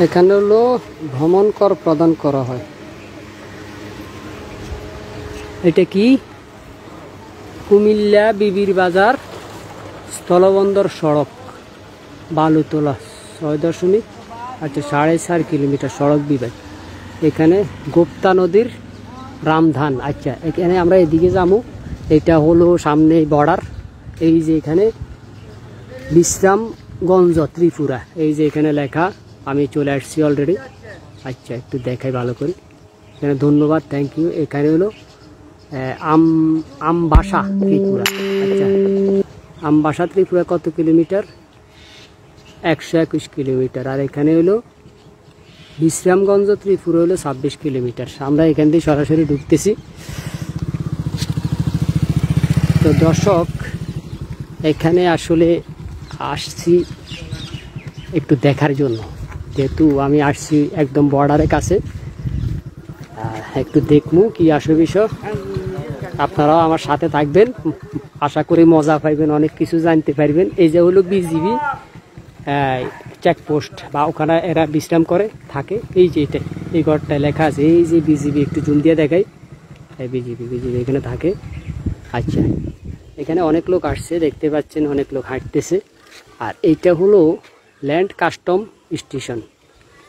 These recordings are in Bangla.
এখানে হলো ভ্রমণ কর প্রদান করা হয়। এটা কি? কুমিল্লা বিবির বাজার স্থলবন্দর সড়ক বালুতলা 6.4 কিলোমিটার সড়ক বিভাগ। এখানে গুপ্তা নদীর রামধান। আচ্ছা, এখানে আমরা এদিকে যাবো। এটা হলো সামনে বর্ডার। এই যে এখানে বিশ্রামগঞ্জ ত্রিপুরা, এই যে এখানে লেখা। আমি চলে আসছি অলরেডি। আচ্ছা, একটু দেখাই ভালো করে। এখানে ধন্যবাদ, থ্যাংক ইউ। এখানে হলো আমবাসা ত্রিপুরা। আচ্ছা, আমবাসা ত্রিপুরা কত কিলোমিটার? 121 কিলোমিটার। আর এখানে হলো বিশ্রামগঞ্জ ত্রিপুরা হলো 26 কিলোমিটার। আমরা এখান থেকে সরাসরি ঢুকতেছি। তো দর্শক, এখানে আসলে আসছি একটু দেখার জন্য, যেহেতু আমি আসছি একদম বর্ডারের কাছে। একটু দেখবো কি আসে বিষয়। আপনারাও আমার সাথে থাকবেন, আশা করি মজা পাইবেন, অনেক কিছু জানতে পারবেন। এই যে হলো বিজিবি চেকপোস্ট, বা ওখানে এরা বিশ্রাম করে থাকে। এই যে এটা, এই ঘরটায় লেখা আছে এই যে বিজিবি, একটু জুম দিয়ে দেখাই। বিজিবি এখানে থাকে। আচ্ছা, এখানে অনেক লোক আসছে, দেখতে পাচ্ছেন অনেক লোক হাঁটতেছে। আর এইটা হলো ল্যান্ড কাস্টম স্টেশন,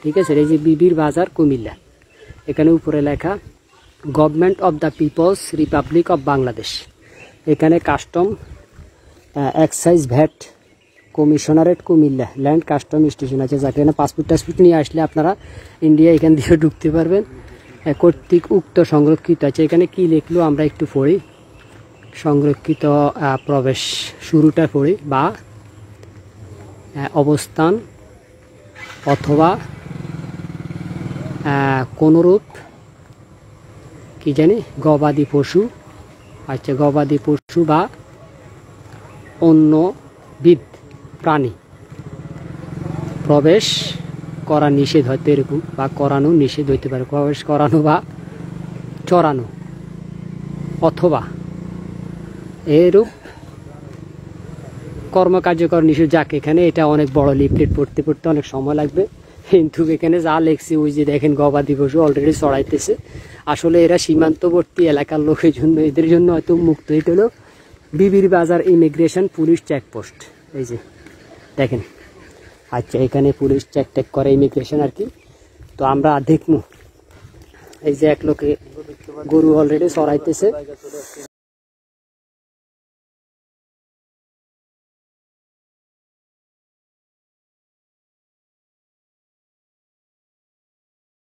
ঠিক আছে। এই যে বিবির বাজার কুমিল্লা, এখানে উপরে লেখা government of the people's republic of Bangladesh. এখানে custom excise VAT commissionerate Comilla land custom station আছে। যাকে এখানে পাসপোর্ট টাসপোর্ট নিয়ে আসলে আপনারা ইন্ডিয়া এখান দিয়ে ঢুকতে পারবেন। কর্তৃক উক্ত সংরক্ষিত আছে। এখানে কি লিখলো আমরা একটু পড়ি। সংরক্ষিত প্রবেশ শুরুটা পড়ি। বা অবস্থান অথবা কোনরূপ কি জানি গবাদি পশু। আচ্ছা, গবাদি পশু বা অন্যবিধ প্রাণী প্রবেশ করা নিষেধ, হয়তো এরকম, বা করানো নিষেধ হইতে পারে। প্রবেশ করানো বা চড়ানো অথবা এরূপ কর্মকার্যকর নিষেধ। যাক, এখানে এটা অনেক বড় লিফলেট, পড়তে পড়তে অনেক সময় লাগবে। কিন্তু এখানে যা লেখছে, ওই যে দেখেন গবাদি পশু অলরেডি চড়াইতেছে। আসলে এরা সীমান্তবর্তী এলাকার লোকের জন্য, এদের জন্য হয়তো মুক্ত। এটা হলো বিবির বাজার ইমিগ্রেশন পুলিশ চেকপোস্ট, এই যে দেখেন। আচ্ছা, এখানে পুলিশ চেক করে, ইমিগ্রেশন আর কি। তো আমরা দেখবো। এই যে এক লোকে গরু অলরেডি চড়াইতেছে।